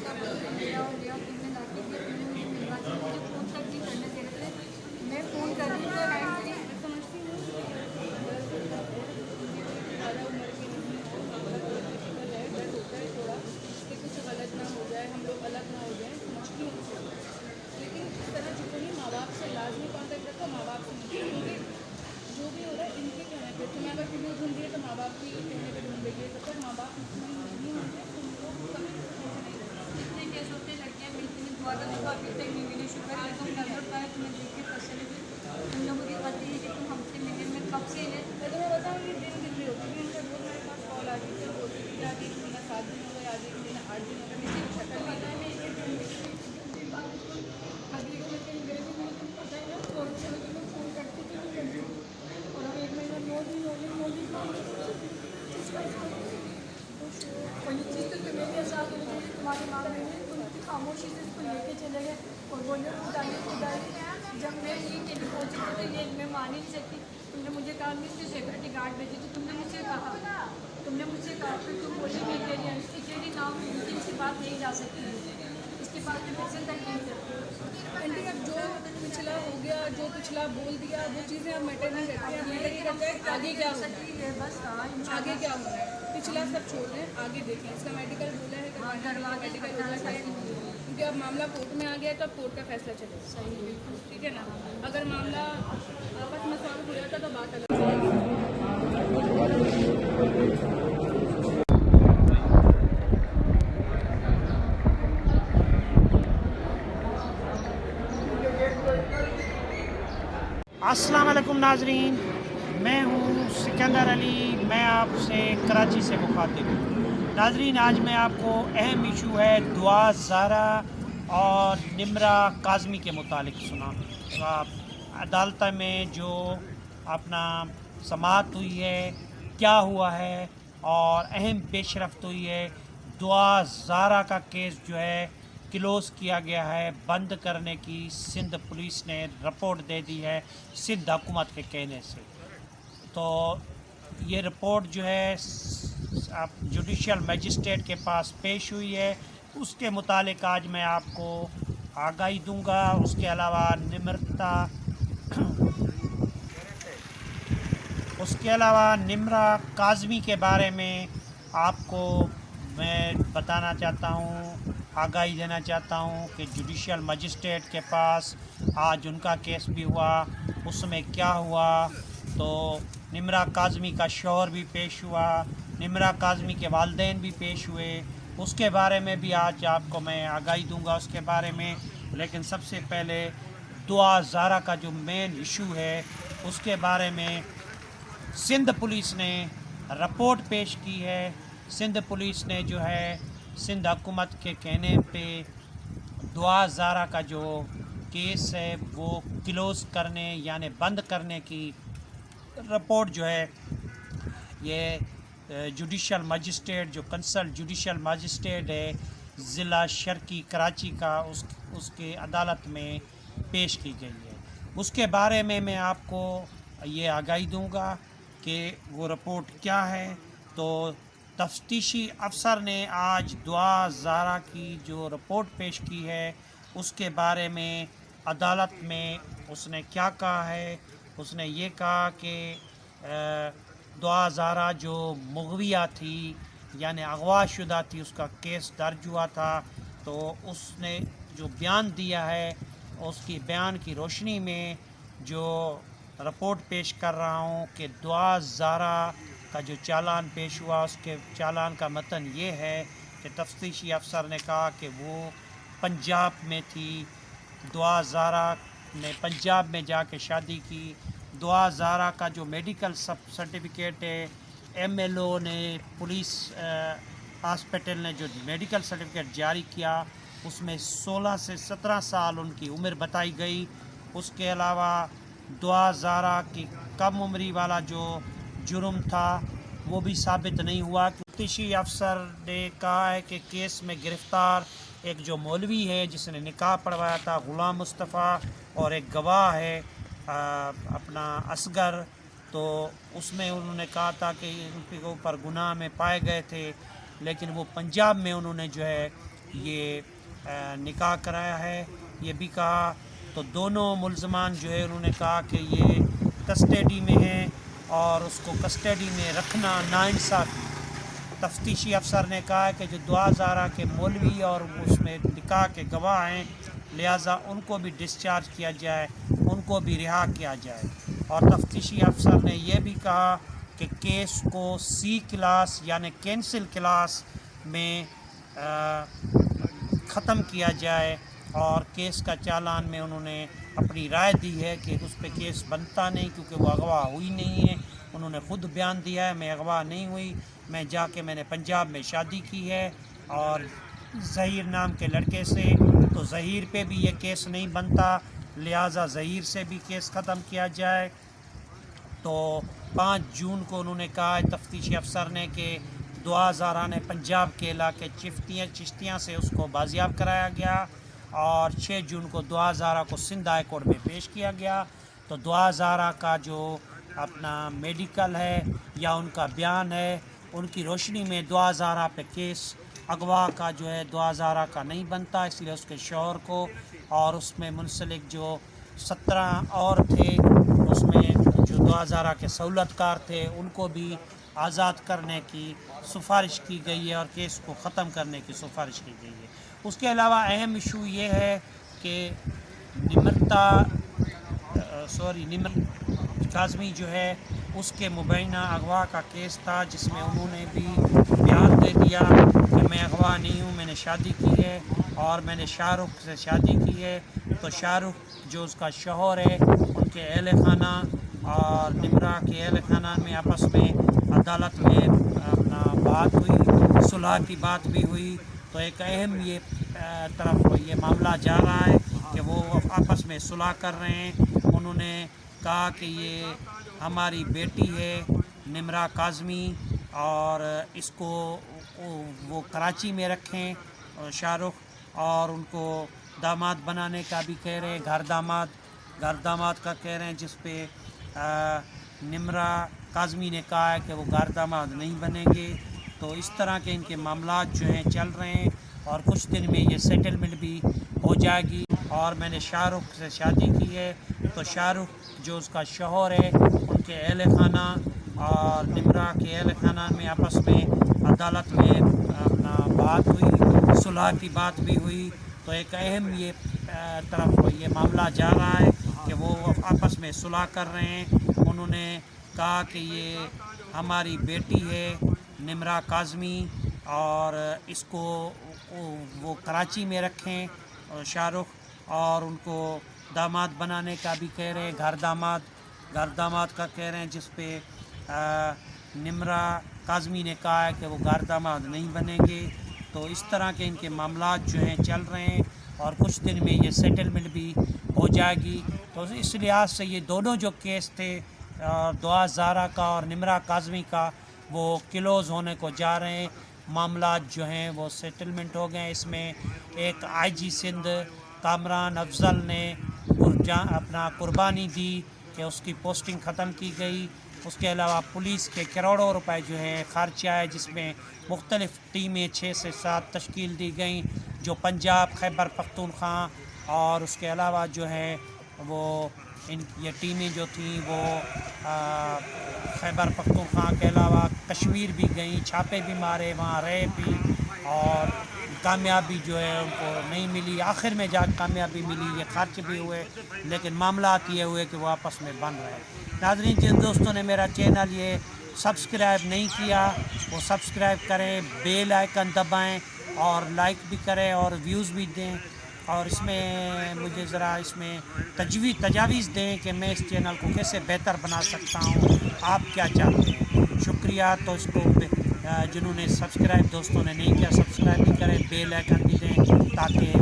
का लिया हो गया, तुमने लाके दिया, तुमने मुझे मिलवा दिया, मुझे फ़ोन तक नहीं करने दे रहे थे। मैं फ़ोन कर रही हूँ तो हैंड फ्री। समझती हूँ ज़्यादा उम्र की नहीं हो, मामला कोर्ट में चल रहा है, डर होता है थोड़ा कि कुछ गलत ना हो जाए, हम लोग अलग ना हो जाए, समझती हूँ उसे। लेकिन इस तरह जितने भी माँ बाप से लाजमी कॉन्टेक्ट रखो, माँ बाप से नहीं, क्योंकि जो भी हो रहा है इनके कहने पे, तुम्हें अगर वीडियो ढूंढ दिए तो माँ बाप की कहने पे ढूंढेगी, जब तक माँ बाप मुतमईन नहीं होंगे तुम लोग कभी सोच नहीं सकते। जितने केस होते हैं लड़कियाँ मिलती हैं, दुआ का देखो अभी तक नहीं मिली। शुक्र है तुम नजर पाए, तुम्हें देख के तसल्ली हुई। तुम लोगों की गलती है कि तुम हमसे मिले। मैं कब से ले मैं तुम्हें बताऊँ कि दिन गिन रही होती थी, उनका रोज़ मेरे पास कॉल आ गई थी, और बोलती थी कि आज 1 महीना 7 दिन हो गए, आज 1 महीना 8 दिन हो गए, किसी को शक्ल नहीं था, मैं एक एक दिन देखी थी। अगली को मैं कहीं गई थी, मुझे तुम पता है ना, फोन से मैं फ़ोन करती थी नहीं करती थी। और अब 1 महीना 9 दिन हो गए, 9 दिन और ये चीज़ तो तुम्हें भी एहसास होनी चाहिए, तुम्हारी माँ बहन उनकी खामोशी से इसको लेके चले गए और बोले खुदा। जब मैं ये टेली पहुँची थी तो ये मैं मान ही नहीं सकती। तुमने मुझे कहा मैं इससे सिक्योरिटी गार्ड भेजी थी, तुमने मुझसे कहा फिर तुम बोली मैं तेरी नाम इनसे बात नहीं जा सकती है, इसके बाद मैं पैसे तक नहीं सकती। आंटी अब जो पिछला हो गया, जो पिछला बोल दिया, वो चीज़ें अब मैटर नहीं करती, अब मैटर ये करता है आगे क्या होना है, बस हाँ आगे क्या होना है, पिछला सब छोड़ दें, आगे देखें। इसका मेडिकल बोला है कि मेडिकल हो जाता है, क्योंकि अब मामला कोर्ट में आ गया है तो अब कोर्ट का फैसला चलेगा। सही बिल्कुल। ठीक है ना, अगर मामला आपस में सॉल्व हो जाता तो बात अलग जाएगी। अस्सलाम वालेकुम नाजरीन, मैं हूँ सिकंदर अली। मैं आपसे कराची से मुखातिब हूँ। नाजरीन, आज मैं आपको अहम इशू है दुआ ज़ारा और निम्रा काज़मी के मुतालिक सुना। तो आप अदालत में जो अपना समाअत हुई है, क्या हुआ है और अहम पेशरफ्त हुई है। दुआ ज़ारा का केस जो है क्लोज़ किया गया है, बंद करने की सिंध पुलिस ने रिपोर्ट दे दी है सिंध हुकूमत के कहने से। तो ये रिपोर्ट जो है जुडिशल मजिस्ट्रेट के पास पेश हुई है। उसके मुतालिक आज मैं आपको आगाही दूंगा। उसके अलावा निम्रा काज़मी के बारे में आपको मैं बताना चाहता हूँ, आगाही देना चाहता हूँ कि जुडिशल मजिस्ट्रेट के पास आज उनका केस भी हुआ। उसमें क्या हुआ तो निम्रा काज़मी का शौहर भी पेश हुआ, निम्रा काज़मी के वालिदैन भी पेश हुए। उसके बारे में भी आज आपको मैं आगाही दूंगा उसके बारे में। लेकिन सबसे पहले दुआ ज़ारा का जो मेन इशू है उसके बारे में सिंध पुलिस ने रिपोर्ट पेश की है। सिंध पुलिस ने जो है सिंध हुकूमत के कहने पे दुआ ज़ारा का जो केस है वो क्लोज़ करने यानी बंद करने की रिपोर्ट जो है ये जुडिशल मजिस्ट्रेट जो कंसल्ट जुडिशल मजिस्ट्रेट है ज़िला शर्की कराची का उसके अदालत में पेश की गई है। उसके बारे में मैं आपको ये आगाही दूंगा कि वो रिपोर्ट क्या है। तो तफ्तीशी अफसर ने आज दुआ ज़ारा की जो रिपोर्ट पेश की है उसके बारे में अदालत में उसने क्या कहा है। उसने ये कहा कि दुआ ज़ारा जो मुग़विया थी यानी अगवा शुदा थी, उसका केस दर्ज हुआ था। तो उसने जो बयान दिया है उसकी बयान की रोशनी में जो रिपोर्ट पेश कर रहा हूँ कि दुआ ज़ारा का जो चालान पेश हुआ उसके चालान का मतन ये है कि तफ्तीशी अफसर ने कहा कि वो पंजाब में थी, दुआ ज़ारा ने पंजाब में जाके शादी की। दुआ ज़ारा का जो मेडिकल सर्टिफिकेट है MLO ने पुलिस हॉस्पिटल ने जो मेडिकल सर्टिफिकेट जारी किया उसमें 16 से 17 साल उनकी उम्र बताई गई। उसके अलावा दुआ ज़ारा की कम उम्री वाला जो जुर्म था वो भी साबित नहीं हुआ। तफ्तीशी अफसर ने कहा है कि केस में गिरफ़्तार एक जो मौलवी है जिसने निकाह पढ़वाया था ग़ुलाम मुस्तफ़ा और एक गवाह है अपना असगर, तो उसमें उन्होंने कहा था कि उनके ऊपर गुनाह में पाए गए थे, लेकिन वो पंजाब में उन्होंने जो है یہ نکاح کرایا ہے. یہ بھی کہا تو دونوں ملزمان جو ہے انہوں نے کہا کہ یہ کسٹڈی میں ہیں اور اس کو کسٹڈی میں رکھنا ناانصافی. تفتیشی افسر نے کہا کہ جو 2000 کے مولوی اور اس میں نکاح کے گواہ ہیں لہٰذا ان کو بھی ڈسچارج کیا جائے, ان کو بھی رہا کیا جائے. اور تفتیشی افسر نے یہ بھی کہا کہ کیس کو C کلاس یعنی کینسل کلاس میں ختم کیا جائے, اور کیس کا چالان میں انہوں نے اپنی رائے دی ہے کہ اس پہ کیس بنتا نہیں کیونکہ وہ اغوا ہوئی نہیں ہے. انہوں نے خود بیان دیا ہے میں اغوا نہیں ہوئی, میں جا کے میں نے پنجاب میں شادی کی ہے اور ظہیر نام کے لڑکے سے, تو ظہیر پہ بھی یہ کیس نہیں بنتا لہٰذا ظہیر سے بھی کیس ختم کیا جائے. تو 5 جون کو انہوں نے کہا تفتیشی افسر نے کہ 2000 نے پنجاب کے علاقے چشتیاں سے اس کو بازیاب کرایا گیا, اور 6 جون کو 2000 کو سندھ ہائی کورٹ میں پیش کیا گیا. تو 2000 کا جو اپنا میڈیکل ہے یا ان کا بیان ہے ان کی روشنی میں 2000 پہ کیس اغوا کا جو ہے 2000 کا نہیں بنتا, اس لیے اس کے شوہر کو اور اس میں منسلک جو 17 اور تھے اس میں جو 2000 کے سہولت کار تھے ان کو بھی آزاد کرنے کی سفارش کی گئی ہے اور کیس کو ختم کرنے کی سفارش کی گئی ہے. اس کے علاوہ اہم ایشو یہ ہے کہ نمرتا کاظمی جو ہے اس کے مبینہ اغوا کا کیس تھا جس میں انہوں نے بھی بیان دے دیا کہ میں اغوا نہیں ہوں, میں نے شادی کی ہے اور میں نے شاہ رخ سے شادی کی ہے. تو شاہ رخ جو اس کا شوہر ہے ان کے اہل خانہ اور نمرا کے اہل خانہ میں آپس میں عدالت میں اپنا بات ہوئی, صلح کی بات بھی ہوئی. تو ایک اہم یہ طرف یہ معاملہ جا رہا ہے کہ وہ آپس میں صلح کر رہے ہیں. انہوں نے کہا کہ یہ ہماری بیٹی ہے نمرا کاظمی اور اس کو وہ کراچی میں رکھیں شاہ رخ, اور ان کو داماد بنانے کا بھی کہہ رہے ہیں, گھر داماد کا کہہ رہے ہیں, جس پہ نمرا کاظمی نے کہا ہے کہ وہ گھر داماد نہیں بنیں گے. تو اس طرح کے ان کے معاملات جو ہیں چل رہے ہیں اور کچھ دن میں یہ سیٹلمنٹ بھی ہو جائے گی. اور میں نے شاہ رخ سے شادی کی ہے تو شاہ رخ جو اس کا شوہر ہے ان کے اہل خانہ اور نمرا کے اہل خانہ میں آپس میں عدالت میں اپنا بات ہوئی, صلح کی بات بھی ہوئی. تو ایک اہم یہ طرف یہ معاملہ جا رہا ہے کہ وہ آپس میں صلح کر رہے ہیں. انہوں نے کہا کہ یہ ہماری بیٹی ہے نمرا کاظمی اور اس کو وہ کراچی میں رکھیں شاہ رخ, اور ان کو داماد بنانے کا بھی کہہ رہے ہیں, گھر داماد کا کہہ رہے ہیں, جس پہ نمرا کاظمی نے کہا ہے کہ وہ گھر داماد نہیں بنیں گے. تو اس طرح کے ان کے معاملات جو ہیں چل رہے ہیں اور کچھ دن میں یہ سیٹلمنٹ بھی ہو جائے گی. تو اس لحاظ سے یہ دونوں جو کیس تھے 2000 کا اور نمرا کاظمی کا وہ کلوز ہونے کو جا رہے ہیں. معاملات جو ہیں وہ سیٹلمنٹ ہو گئے ہیں. اس میں ایک IG سندھ کامران افضل نے اپنا قربانی دی کہ اس کی پوسٹنگ ختم کی گئی. اس کے علاوہ پولیس کے کروڑوں روپے جو ہیں خرچ آئے, جس میں مختلف ٹیمیں 6 سے 7 تشکیل دی گئیں جو پنجاب, خیبر پختونخوا اور اس کے علاوہ جو ہے وہ یہ ٹیمیں جو تھیں وہ خیبر پختونخوا کے علاوہ کشمیر بھی گئیں, چھاپے بھی مارے, وہاں رہے بھی اور کامیابی جو ہے ان کو نہیں ملی. آخر میں جا کامیابی ملی, یہ خرچ بھی ہوئے لیکن معاملات یہ ہوئے کہ وہ آپس میں بن رہے. ناظرین جن دوستوں نے میرا چینل یہ سبسکرائب نہیں کیا وہ سبسکرائب کریں, بیل آئیکن دبائیں اور لائک بھی کریں اور ویوز بھی دیں, اور اس میں مجھے ذرا اس میں تجاویز دیں کہ میں اس چینل کو کیسے بہتر بنا سکتا ہوں, آپ کیا چاہتے ہیں. شکریہ. تو اس کو جنہوں نے سبسکرائب دوستوں نے نہیں کیا سبسکرائب بھی کریں, بیل آئیکن بھی دیں تاکہ